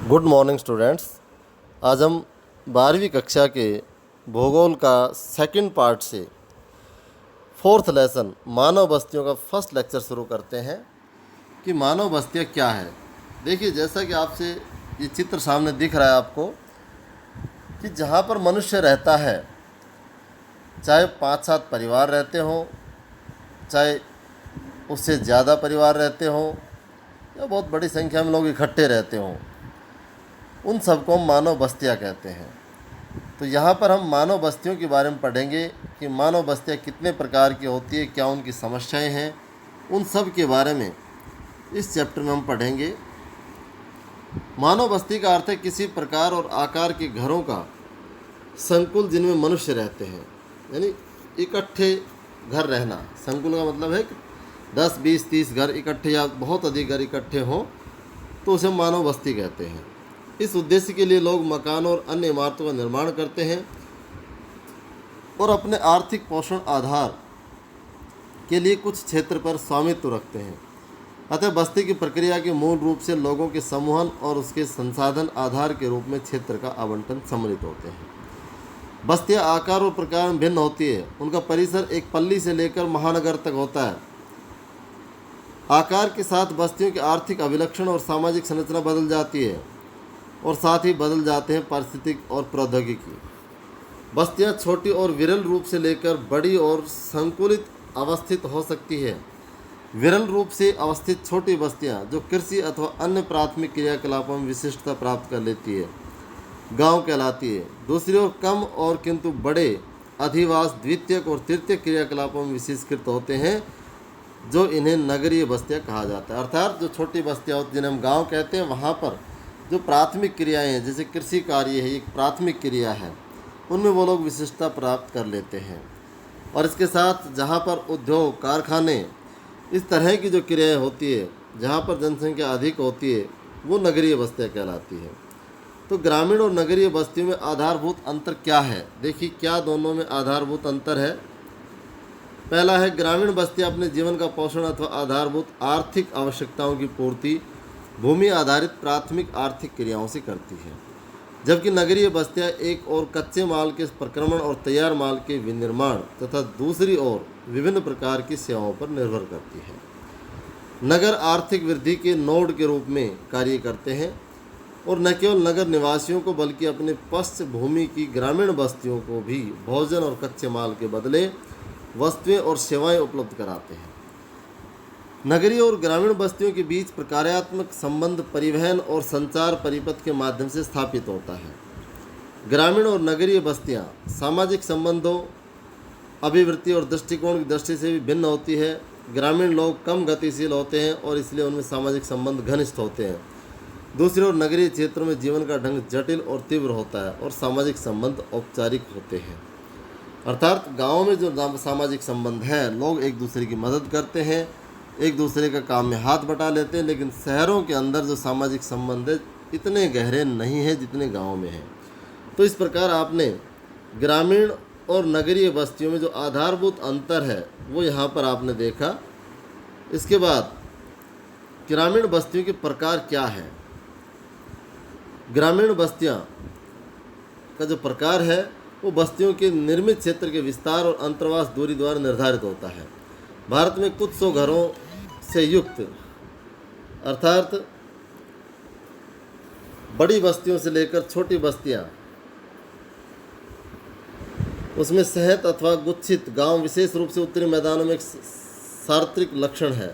Good morning students. आज हम 12वीं कक्षा के भूगोल का सेकंड पार्ट से फोर्थ लेसन मानव बस्तियों का फर्स्ट लेक्चर शुरू करते हैं कि मानव बस्तियाँ क्या है। देखिए, जैसा कि आपसे ये चित्र सामने दिख रहा है आपको कि जहाँ पर मनुष्य रहता है, चाहे 5-7 परिवार रहते हों, चाहे उससे ज़्यादा परिवार रहते हों या बहुत बड़ी संख्या में लोग इकट्ठे रहते हों, उन सबको हम मानव बस्तियाँ कहते हैं। तो यहाँ पर हम मानव बस्तियों के बारे में पढ़ेंगे कि मानव बस्तियाँ कितने प्रकार की होती है, क्या उनकी समस्याएं हैं, उन सब के बारे में इस चैप्टर में हम पढ़ेंगे। मानव बस्ती का अर्थ है किसी प्रकार और आकार के घरों का संकुल जिनमें मनुष्य रहते हैं, यानी इकट्ठे घर रहना। संकुल का मतलब है कि 10, 20, 30 घर इकट्ठे या बहुत अधिक घर इकट्ठे हों तो उसे मानव बस्ती कहते हैं। इस उद्देश्य के लिए लोग मकान और अन्य इमारतों का निर्माण करते हैं और अपने आर्थिक पोषण आधार के लिए कुछ क्षेत्र पर स्वामित्व रखते हैं। अतः बस्ती की प्रक्रिया के मूल रूप से लोगों के समूहन और उसके संसाधन आधार के रूप में क्षेत्र का आवंटन सम्मिलित होते हैं। बस्तियाँ आकार और प्रकार में भिन्न होती है। उनका परिसर एक पल्ली से लेकर महानगर तक होता है। आकार के साथ बस्तियों की आर्थिक अभिलक्षण और सामाजिक संरचना बदल जाती है और साथ ही बदल जाते हैं पारिस्थितिक और प्रौद्योगिकी। बस्तियां छोटी और विरल रूप से लेकर बड़ी और संकुलित अवस्थित हो सकती है। विरल रूप से अवस्थित छोटी बस्तियां जो कृषि अथवा अन्य प्राथमिक क्रियाकलापों में विशिष्टता प्राप्त कर लेती है, गांव कहलाती है। दूसरी ओर कम और किंतु बड़े अधिवास द्वितीयक और तृतीयक क्रियाकलापों में विशेषकृत होते हैं, जो इन्हें नगरीय बस्तियाँ कहा जाता है। अर्थात जो छोटी बस्तियाँ होती हैं जिन्हें हम गाँव कहते हैं, वहाँ पर जो प्राथमिक क्रियाएं हैं, जैसे कृषि कार्य है, एक प्राथमिक क्रिया है, उनमें वो लोग विशिष्टता प्राप्त कर लेते हैं। और इसके साथ जहाँ पर उद्योग, कारखाने, इस तरह की जो क्रियाएं होती है, जहाँ पर जनसंख्या अधिक होती है, वो नगरीय बस्तियाँ कहलाती है। तो ग्रामीण और नगरीय बस्तियों में आधारभूत अंतर क्या है? देखिए क्या दोनों में आधारभूत अंतर है। पहला है, ग्रामीण बस्तियाँ अपने जीवन का पोषण अथवा आधारभूत आर्थिक आवश्यकताओं की पूर्ति भूमि आधारित प्राथमिक आर्थिक क्रियाओं से करती है, जबकि नगरीय बस्तियां एक और कच्चे माल के प्रक्रमण और तैयार माल के विनिर्माण तथा दूसरी ओर विभिन्न प्रकार की सेवाओं पर निर्भर करती है। नगर आर्थिक वृद्धि के नोड के रूप में कार्य करते हैं और न केवल नगर निवासियों को बल्कि अपने पृष्ठभूमि की ग्रामीण बस्तियों को भी भोजन और कच्चे माल के बदले वस्तुएं और सेवाएं उपलब्ध कराते हैं। नगरीय और ग्रामीण बस्तियों के बीच प्रकार्यात्मक संबंध परिवहन और संचार परिपथ के माध्यम से स्थापित होता है। ग्रामीण और नगरीय बस्तियां सामाजिक संबंधों, अभिवृत्ति और दृष्टिकोण की दृष्टि से भी भिन्न होती है। ग्रामीण लोग कम गतिशील होते हैं और इसलिए उनमें सामाजिक संबंध घनिष्ठ होते हैं। दूसरी ओर नगरीय क्षेत्रों में जीवन का ढंग जटिल और तीव्र होता है और सामाजिक संबंध औपचारिक होते हैं। अर्थात गाँव में जो सामाजिक संबंध हैं, लोग एक दूसरे की मदद करते हैं, एक दूसरे का काम में हाथ बटा लेते हैं, लेकिन शहरों के अंदर जो सामाजिक संबंध है इतने गहरे नहीं हैं जितने गाँव में हैं। तो इस प्रकार आपने ग्रामीण और नगरीय बस्तियों में जो आधारभूत अंतर है वो यहाँ पर आपने देखा। इसके बाद ग्रामीण बस्तियों के प्रकार क्या है। ग्रामीण बस्तियाँ का जो प्रकार है वो बस्तियों के निर्मित क्षेत्र के विस्तार और अंतर्वास दूरी द्वारा निर्धारित होता है। भारत में कुछ 100 घरों से युक्त, अर्थात बड़ी बस्तियों से लेकर छोटी बस्तियां, उसमें सहत अथवा गुच्छित गांव विशेष रूप से उत्तरी मैदानों में एक सार्वत्रिक लक्षण है।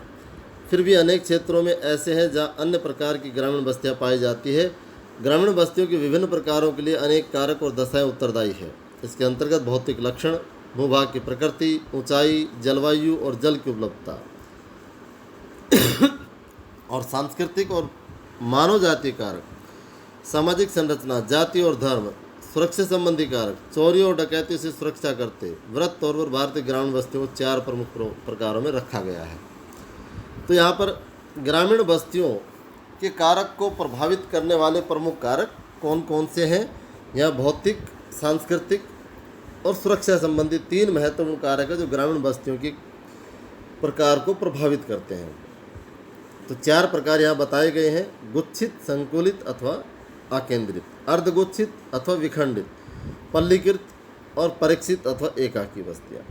फिर भी अनेक क्षेत्रों में ऐसे हैं जहां अन्य प्रकार की ग्रामीण बस्तियां पाई जाती है। ग्रामीण बस्तियों के विभिन्न प्रकारों के लिए अनेक कारक और दशाएं उत्तरदायी है। इसके अंतर्गत भौतिक लक्षण, भूभाग की प्रकृति, ऊंचाई, जलवायु और जल की उपलब्धता और सांस्कृतिक और मानव जातीय कारक, सामाजिक संरचना, जाति और धर्म, सुरक्षा संबंधी कारक, चोरी और डकैती से सुरक्षा करते। वृत्त तौर पर भारतीय ग्रामीण बस्तियों को 4 प्रमुख प्रकारों में रखा गया है। तो यहाँ पर ग्रामीण बस्तियों के कारक को प्रभावित करने वाले प्रमुख कारक कौन कौन से हैं? यहाँ भौतिक, सांस्कृतिक और सुरक्षा संबंधी 3 महत्वपूर्ण कारक है जो ग्रामीण बस्तियों के प्रकार को प्रभावित करते हैं। तो 4 प्रकार यहाँ बताए गए हैं: गुच्छित, संकुलित अथवा अकेंद्रित, अर्धगुच्छित अथवा विखंडित, पल्लीकृत और परीक्षित अथवा एकाकी बस्तियाँ।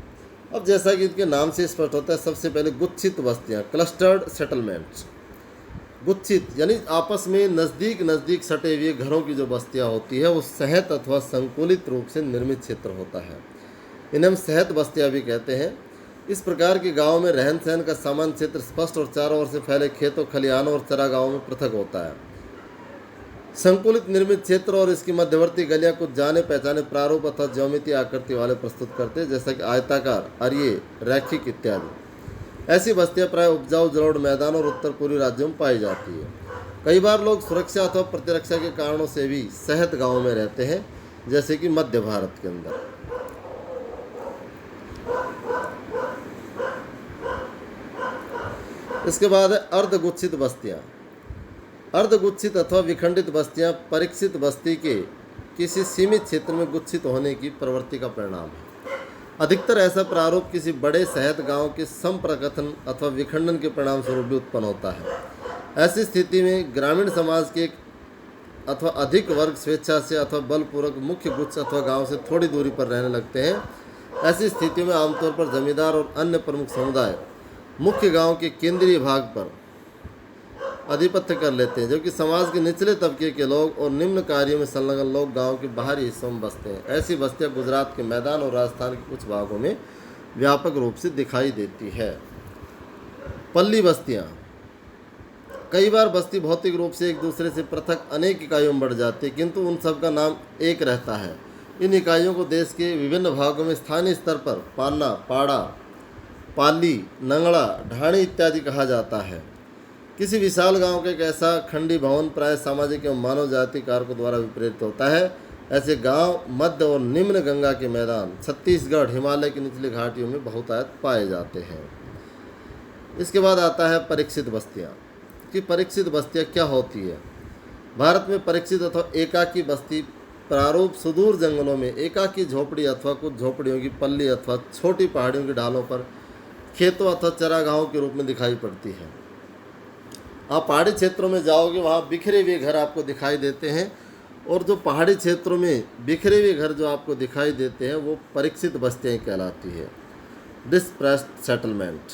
अब जैसा कि इनके नाम से स्पष्ट होता है, सबसे पहले गुच्छित बस्तियाँ, क्लस्टर्ड सेटलमेंट्स। गुच्छित यानी आपस में नज़दीक नज़दीक सटे हुए घरों की जो बस्तियाँ होती है वो सहत अथवा संकुलित रूप से निर्मित क्षेत्र होता है। इन्हें हम सहत बस्तियाँ भी कहते हैं। इस प्रकार के गाँव में रहन सहन का सामान्य क्षेत्र स्पष्ट और चारों ओर से फैले खेतों, खलिहानों और चरागाहों में पृथक होता है। संकुलित निर्मित क्षेत्र और इसकी मध्यवर्ती गलियां कुछ जाने पहचाने प्रारूप अथवा ज्योमेट्री आकृति वाले प्रस्तुत करते हैं, जैसा कि आयताकार, अरिये, रैखिक इत्यादि। ऐसी बस्तियां प्राय उपजाऊ जलोढ़ मैदानों और उत्तर पूर्वी राज्यों में पाई जाती है। कई बार लोग सुरक्षा अथवा प्रतिरक्षा के कारणों से भी सहत गाँवों में रहते हैं, जैसे कि मध्य भारत के अंदर। इसके बाद है अर्धगुच्छित बस्तियाँ। अर्धगुच्छित अथवा विखंडित बस्तियाँ परीक्षित बस्ती के किसी सीमित क्षेत्र में गुच्छित होने की प्रवृत्ति का परिणाम है। अधिकतर ऐसा प्रारूप किसी बड़े सहत गांव के संप्रकथन अथवा विखंडन के परिणाम स्वरूप भी उत्पन्न होता है। ऐसी स्थिति में ग्रामीण समाज के एक अथवा अधिक वर्ग स्वेच्छा से अथवा बलपूर्वक मुख्य गुच्छ अथवा गांव से थोड़ी दूरी पर रहने लगते हैं। ऐसी स्थितियों में आमतौर पर जमींदार और अन्य प्रमुख समुदाय मुख्य गांव के केंद्रीय भाग पर आधिपत्य कर लेते हैं, जबकि समाज के निचले तबके के लोग और निम्न कार्यों में संलग्न लोग गांव के बाहरी हिस्सों में बसते हैं। ऐसी बस्तियां गुजरात के मैदान और राजस्थान के कुछ भागों में व्यापक रूप से दिखाई देती है। पल्ली बस्तियां। कई बार बस्ती भौतिक रूप से एक दूसरे से पृथक अनेक इकाइयों में बढ़ जाती है, किंतु उन सब का नाम एक रहता है। इन इकाइयों को देश के विभिन्न भागों में स्थानीय स्तर पर पान्ना, पाड़ा, पाली, नंगड़ा, ढाणी इत्यादि कहा जाता है। किसी विशाल गांव का एक ऐसा खंडी भवन प्राय सामाजिक एवं मानव जाति कारकों द्वारा विप्रेरित होता है। ऐसे गांव मध्य और निम्न गंगा के मैदान, छत्तीसगढ़, हिमालय की निचली घाटियों में बहुतायत पाए जाते हैं। इसके बाद आता है परीक्षित बस्तियां। कि परीक्षित बस्तियां क्या होती है। भारत में परीक्षित अथवा एकाकी बस्ती प्रारूप सुदूर जंगलों में एकाकी झोपड़ी अथवा कुछ झोपड़ियों की पल्ली अथवा छोटी पहाड़ियों की ढालों पर खेतों अथवा चरागाहों के रूप में दिखाई पड़ती है। आप पहाड़ी क्षेत्रों में जाओगे, वहाँ बिखरे हुए घर आपको दिखाई देते हैं, और जो पहाड़ी क्षेत्रों में बिखरे हुए घर जो आपको दिखाई देते हैं वो परीक्षित बस्तियाँ कहलाती है, डिस्प्रेस्ड सेटलमेंट।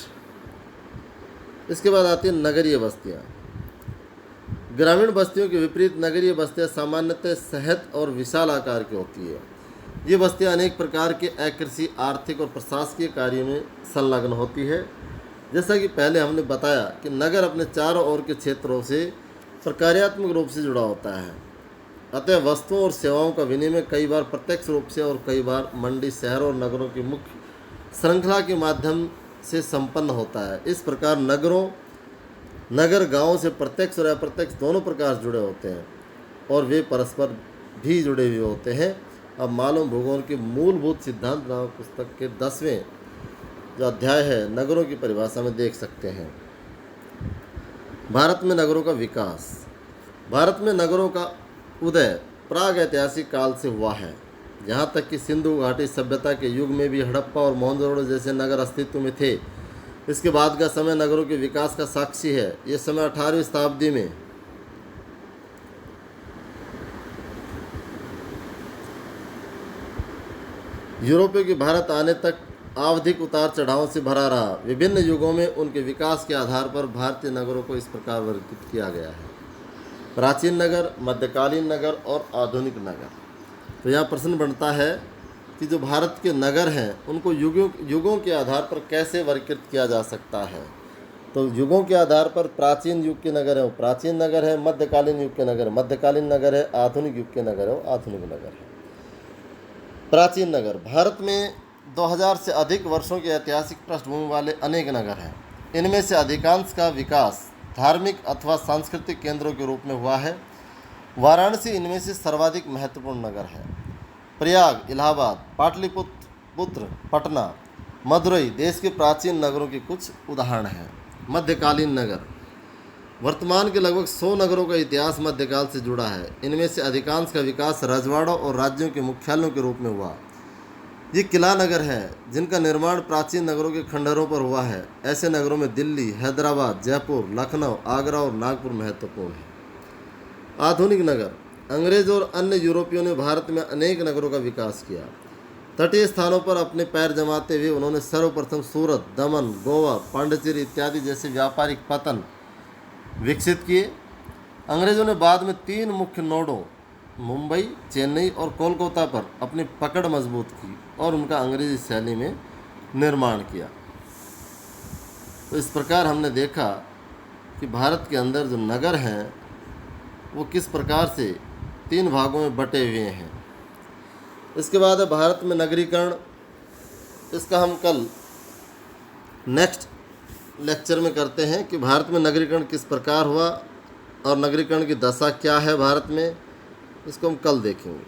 इसके बाद आती है नगरीय बस्तियाँ। ग्रामीण बस्तियों के विपरीत नगरीय बस्तियाँ सामान्यतः सहत और विशाल आकार की होती है। ये बस्तियाँ अनेक प्रकार के अकृषि, आर्थिक और प्रशासकीय कार्यों में संलग्न होती है। जैसा कि पहले हमने बताया कि नगर अपने चारों ओर के क्षेत्रों से प्रकार्यात्मक रूप से जुड़ा होता है, अतः वस्तुओं और सेवाओं का विनिमय कई बार प्रत्यक्ष रूप से और कई बार मंडी, शहरों और नगरों की मुख्य श्रृंखला के माध्यम से संपन्न होता है। इस प्रकार नगर गांवों से प्रत्यक्ष और अप्रत्यक्ष दोनों प्रकार जुड़े होते हैं और वे परस्पर भी जुड़े हुए होते हैं। अब मालूम भूगोल के मूलभूत सिद्धांत नामक पुस्तक के 10वें जो अध्याय है नगरों की परिभाषा में देख सकते हैं। भारत में नगरों का विकास। भारत में नगरों का उदय प्राग ऐतिहासिक काल से हुआ है। यहाँ तक कि सिंधु घाटी सभ्यता के युग में भी हड़प्पा और मोहनजोदड़ो जैसे नगर अस्तित्व में थे। इसके बाद का समय नगरों के विकास का साक्षी है। ये समय 18वीं शताब्दी में यूरोपियों के भारत आने तक आवधिक उतार चढ़ाव से भरा रहा। विभिन्न युगों में उनके विकास के आधार पर भारतीय नगरों को इस प्रकार वर्गीकृत किया गया है: प्राचीन नगर, मध्यकालीन नगर और आधुनिक नगर। तो यहाँ प्रश्न बनता है कि जो भारत के नगर हैं उनको युगों के आधार पर कैसे वर्गीकृत किया जा सकता है। तो युगों के आधार पर प्राचीन युग के नगर है वो प्राचीन नगर है, मध्यकालीन युग के नगर मध्यकालीन नगर है, आधुनिक युग के नगर है वो आधुनिक नगर है। प्राचीन नगर। भारत में 2000 से अधिक वर्षों की ऐतिहासिक पृष्ठभूमि वाले अनेक नगर हैं। इनमें से अधिकांश का विकास धार्मिक अथवा सांस्कृतिक केंद्रों के रूप में हुआ है। वाराणसी इनमें से सर्वाधिक महत्वपूर्ण नगर है। प्रयाग, इलाहाबाद, पाटलिपुत्र, पटना, मदुरई देश के प्राचीन नगरों के कुछ उदाहरण हैं। मध्यकालीन नगर। वर्तमान के लगभग 100 नगरों का इतिहास मध्यकाल से जुड़ा है। इनमें से अधिकांश का विकास रजवाड़ों और राज्यों के मुख्यालयों के रूप में हुआ। ये किला नगर हैं जिनका निर्माण प्राचीन नगरों के खंडहरों पर हुआ है। ऐसे नगरों में दिल्ली, हैदराबाद, जयपुर, लखनऊ, आगरा और नागपुर महत्वपूर्ण है। आधुनिक नगर। अंग्रेज और अन्य यूरोपियों ने भारत में अनेक नगरों का विकास किया। तटीय स्थानों पर अपने पैर जमाते हुए उन्होंने सर्वप्रथम सूरत, दमन, गोवा, पांडिचेरी इत्यादि जैसे व्यापारिक पतन विकसित किए। अंग्रेजों ने बाद में 3 मुख्य नोडों मुंबई, चेन्नई और कोलकाता पर अपनी पकड़ मजबूत की और उनका अंग्रेजी शैली में निर्माण किया। तो इस प्रकार हमने देखा कि भारत के अंदर जो नगर हैं वो किस प्रकार से 3 भागों में बटे हुए हैं। इसके बाद है भारत में नगरीकरण। इसका हम कल नेक्स्ट लेक्चर में करते हैं कि भारत में नगरीकरण किस प्रकार हुआ और नगरीकरण की दशा क्या है भारत में, इसको हम कल देखेंगे।